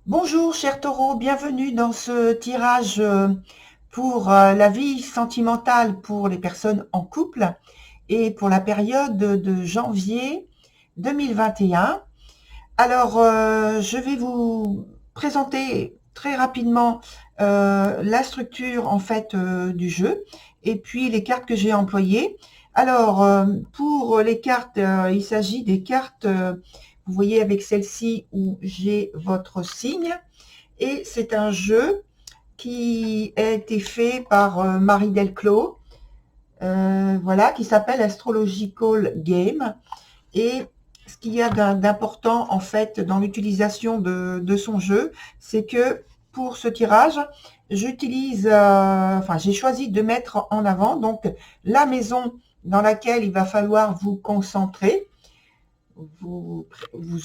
Bonjour cher Taureau, bienvenue dans ce tirage pour la vie sentimentale pour les personnes en couple et pour la période de janvier 2021. Alors, je vais vous présenter très rapidement la structure en fait du jeu et puis les cartes que j'ai employées. Alors, pour les cartes, il s'agit des cartes, vous voyez avec celle-ci où j'ai votre signe et c'est un jeu qui a été fait par Marie Delclos, voilà, qui s'appelle Astrological Game. Et ce qu'il y a d'important en fait dans l'utilisation de son jeu, c'est que pour ce tirage, j'utilise, enfin j'ai choisi de mettre en avant donc la maison dans laquelle il va falloir vous concentrer, vous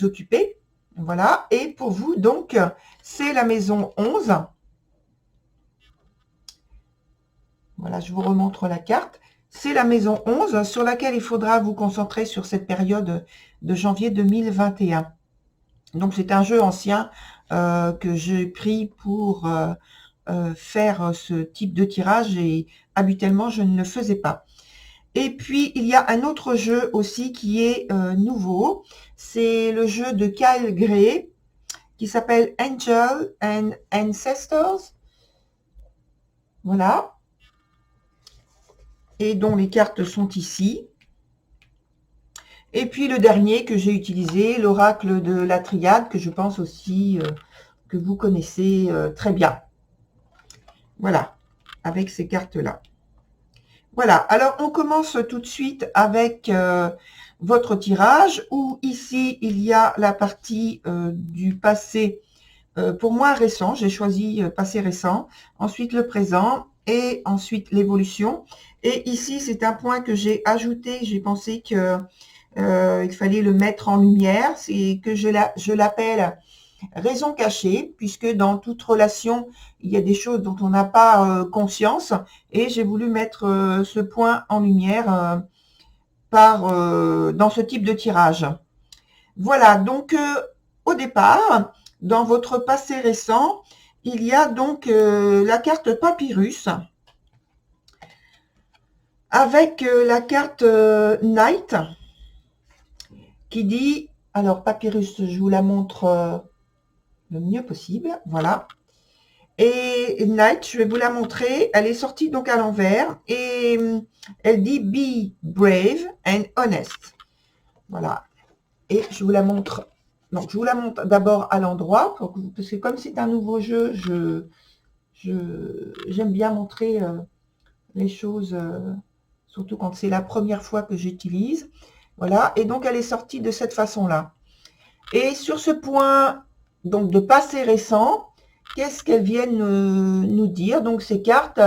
occuper, voilà. Et pour vous donc, c'est la maison 11. Voilà, je vous remontre la carte. C'est la maison 11 sur laquelle il faudra vous concentrer sur cette période de janvier 2021. Donc, c'est un jeu ancien que j'ai pris pour faire ce type de tirage et habituellement, je ne le faisais pas. Et puis, il y a un autre jeu aussi qui est nouveau. C'est le jeu de Kyle Gray qui s'appelle Angel and Ancestors. Voilà. Et dont les cartes sont ici. Et puis le dernier que j'ai utilisé, l'oracle de la triade, que je pense aussi que vous connaissez très bien. Voilà, avec ces cartes-là. Voilà, alors on commence tout de suite avec votre tirage, où ici il y a la partie du passé, pour moi récent, j'ai choisi passé récent, ensuite le présent, et ensuite l'évolution. Et ici, c'est un point que j'ai ajouté, j'ai pensé que il fallait le mettre en lumière, c'est que je l'appelle raison cachée, puisque dans toute relation, il y a des choses dont on n'a pas conscience, et j'ai voulu mettre ce point en lumière dans ce type de tirage. Voilà, donc au départ, dans votre passé récent, il y a donc la carte Papyrus, avec la carte Knight, qui dit, alors Papyrus, je vous la montre le mieux possible, voilà. Et Knight, je vais vous la montrer, elle est sortie donc à l'envers, et elle dit Be brave and honest. Voilà, et je vous la montre, donc je vous la montre d'abord à l'endroit, parce que comme c'est un nouveau jeu, j'aime bien montrer les choses, surtout quand c'est la première fois que j'utilise. Voilà, et donc elle est sortie de cette façon-là. Et sur ce point donc de passé récent, qu'est-ce qu'elles viennent nous dire? Donc ces cartes,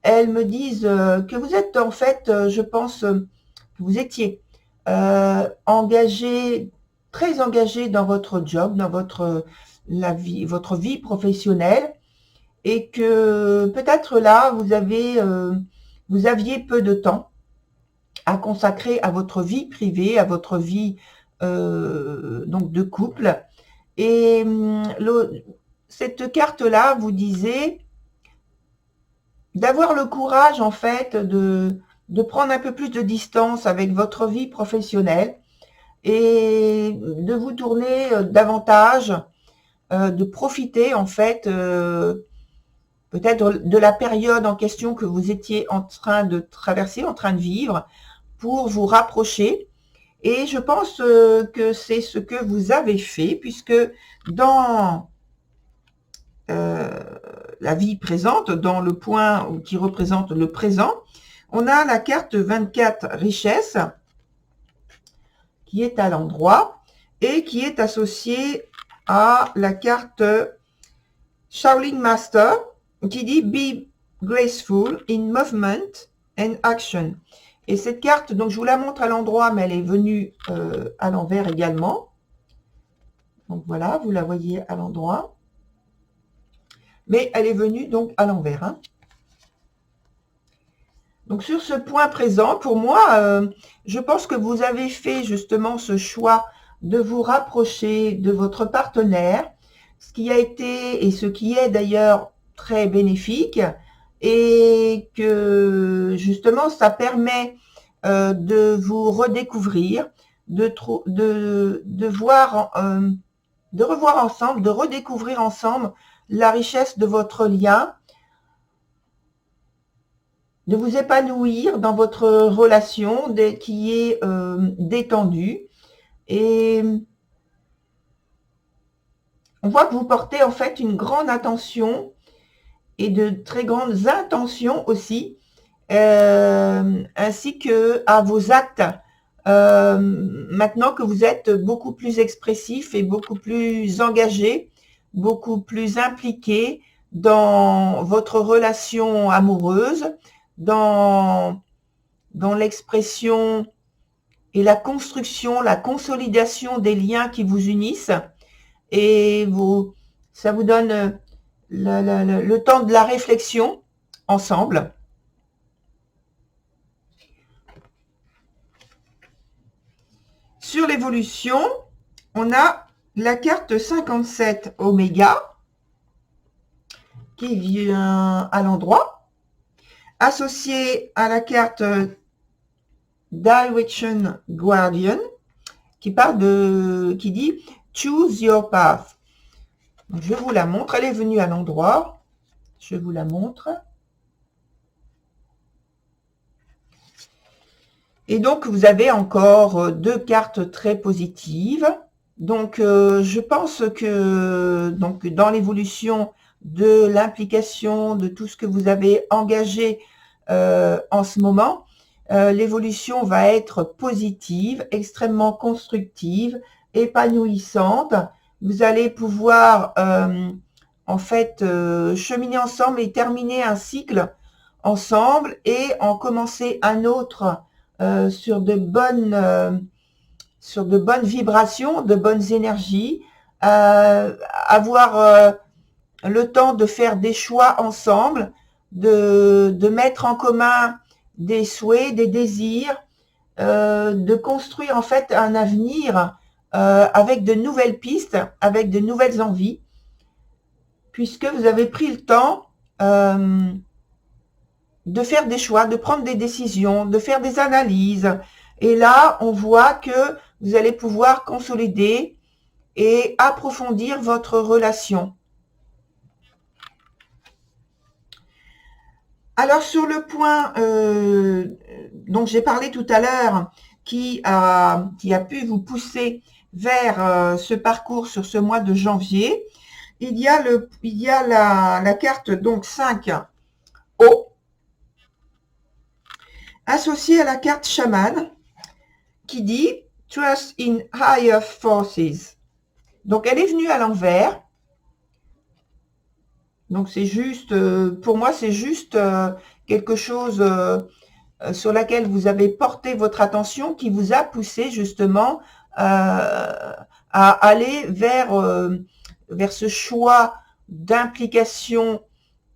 elles me disent que vous êtes en fait, je pense, que vous étiez engagé, très engagé dans votre job, dans votre vie professionnelle, et que peut-être là vous aviez peu de temps à consacrer à votre vie privée, à votre vie donc de couple. Et cette carte-là vous disait d'avoir le courage en fait de prendre un peu plus de distance avec votre vie professionnelle et de vous tourner davantage, de profiter en fait peut-être de la période en question que vous étiez en train de traverser, en train de vivre, pour vous rapprocher. Et je pense que c'est ce que vous avez fait, puisque dans la vie présente, dans le point qui représente le présent, on a la carte 24 richesse qui est à l'endroit et qui est associée à la carte Shaolin Master qui dit Be graceful in movement and action. Et cette carte, donc je vous la montre à l'endroit, mais elle est venue à l'envers également. Donc voilà, vous la voyez à l'endroit. Mais elle est venue donc à l'envers. Hein. Donc sur ce point présent, pour moi, je pense que vous avez fait justement ce choix de vous rapprocher de votre partenaire, ce qui a été et ce qui est d'ailleurs très bénéfique, et que justement ça permet de vous redécouvrir, de voir, de revoir ensemble, de redécouvrir ensemble la richesse de votre lien, de vous épanouir dans votre relation qui est détendue. Et on voit que vous portez en fait une grande attention et de très grandes intentions aussi, ainsi que à vos actes, maintenant que vous êtes beaucoup plus expressif et beaucoup plus engagé, beaucoup plus impliqué dans votre relation amoureuse, dans l'expression et la construction, la consolidation des liens qui vous unissent, et ça vous donne le temps de la réflexion ensemble. Sur l'évolution, on a la carte 57 Oméga qui vient à l'endroit, associée à la carte Direction Guardian qui dit Choose your path. Donc, je vous la montre, elle est venue à l'endroit. Je vous la montre. Et donc, vous avez encore deux cartes très positives. Donc, je pense que donc, dans l'évolution de l'implication, de tout ce que vous avez engagé en ce moment, l'évolution va être positive, extrêmement constructive, épanouissante. Vous allez pouvoir en fait cheminer ensemble et terminer un cycle ensemble et en commencer un autre sur de bonnes vibrations, de bonnes énergies, avoir le temps de faire des choix ensemble, de mettre en commun des souhaits, des désirs, de construire en fait un avenir avec de nouvelles pistes, avec de nouvelles envies, puisque vous avez pris le temps de faire des choix, de prendre des décisions, de faire des analyses. Et là, on voit que vous allez pouvoir consolider et approfondir votre relation. Alors, sur le point dont j'ai parlé tout à l'heure, qui a pu vous pousser vers ce parcours sur ce mois de janvier, il y a la carte donc 5O, associée à la carte chaman, qui dit Trust in Higher Forces. Donc, elle est venue à l'envers. Donc, c'est juste, pour moi, c'est juste quelque chose sur laquelle vous avez porté votre attention, qui vous a poussé justement à aller vers ce choix d'implication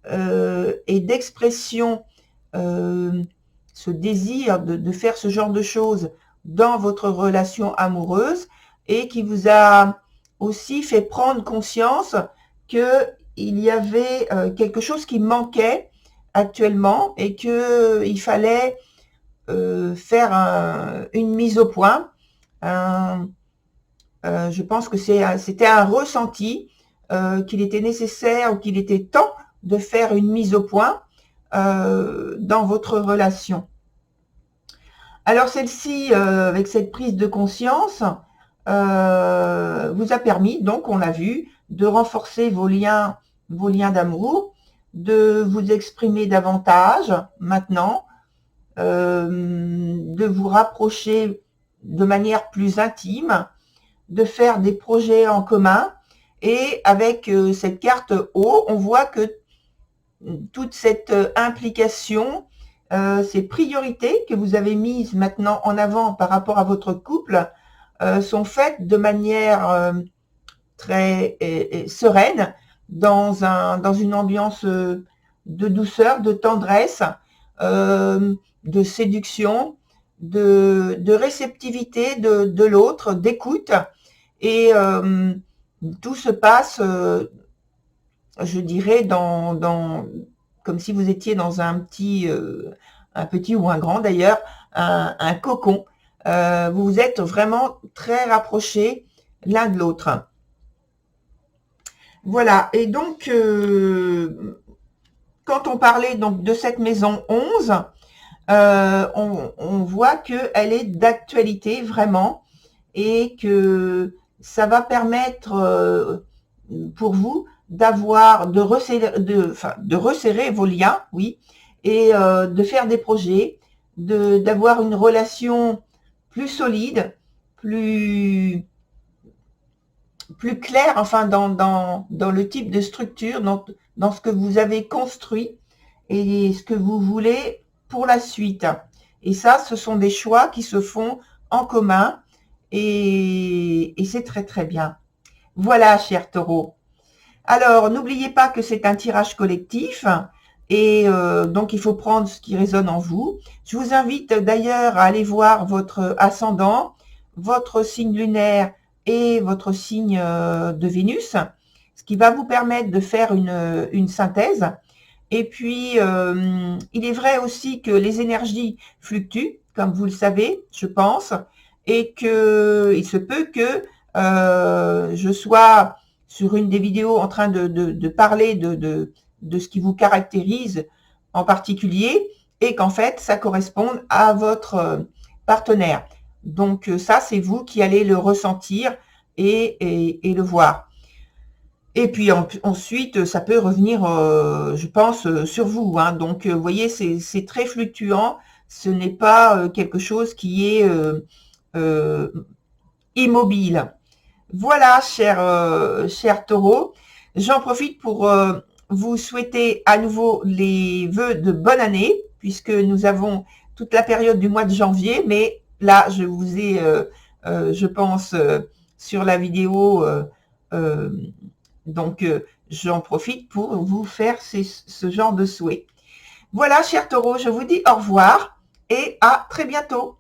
et d'expression, ce désir de faire ce genre de choses dans votre relation amoureuse, et qui vous a aussi fait prendre conscience que il y avait quelque chose qui manquait actuellement et qu'il fallait faire une mise au point. Je pense que c'était un ressenti qu'il était nécessaire ou qu'il était temps de faire une mise au point dans votre relation. Alors celle-ci, avec cette prise de conscience, vous a permis, donc on l'a vu, de renforcer vos liens d'amour, de vous exprimer davantage maintenant, de vous rapprocher de manière plus intime, de faire des projets en commun. Et avec cette carte O, on voit que toute cette implication, ces priorités que vous avez mises maintenant en avant par rapport à votre couple, sont faites de manière très sereine, dans une ambiance de douceur, de tendresse, de séduction, de réceptivité de l'autre, d'écoute. Et tout se passe, je dirais, comme si vous étiez dans un petit ou un grand d'ailleurs, un cocon. Vous êtes vraiment très rapprochés l'un de l'autre. Voilà, et donc, quand on parlait donc de cette maison 11, on voit qu'elle est d'actualité vraiment et que ça va permettre pour vous de resserrer vos liens, oui, et de faire des projets, d'avoir une relation plus solide, plus claire, enfin dans le type de structure, dans ce que vous avez construit et ce que vous voulez pour la suite. Et ça, ce sont des choix qui se font en commun et c'est très très bien. Voilà, cher Taureau. Alors, n'oubliez pas que c'est un tirage collectif et donc il faut prendre ce qui résonne en vous. Je vous invite d'ailleurs à aller voir votre ascendant, votre signe lunaire et votre signe de Vénus, ce qui va vous permettre de faire une synthèse. Et puis, il est vrai aussi que les énergies fluctuent, comme vous le savez, je pense, et que il se peut que je sois sur une des vidéos en train de parler de ce qui vous caractérise en particulier, et qu'en fait, ça corresponde à votre partenaire. Donc ça, c'est vous qui allez le ressentir et le voir. Et puis ensuite, ça peut revenir, je pense, sur vous, hein. Donc, vous voyez, c'est très fluctuant. Ce n'est pas quelque chose qui est immobile. Voilà, cher Taureau. J'en profite pour vous souhaiter à nouveau les vœux de bonne année, puisque nous avons toute la période du mois de janvier. Mais là, je vous ai, je pense, sur la vidéo, donc j'en profite pour vous faire ce genre de souhait. Voilà, cher Taureau, je vous dis au revoir et à très bientôt.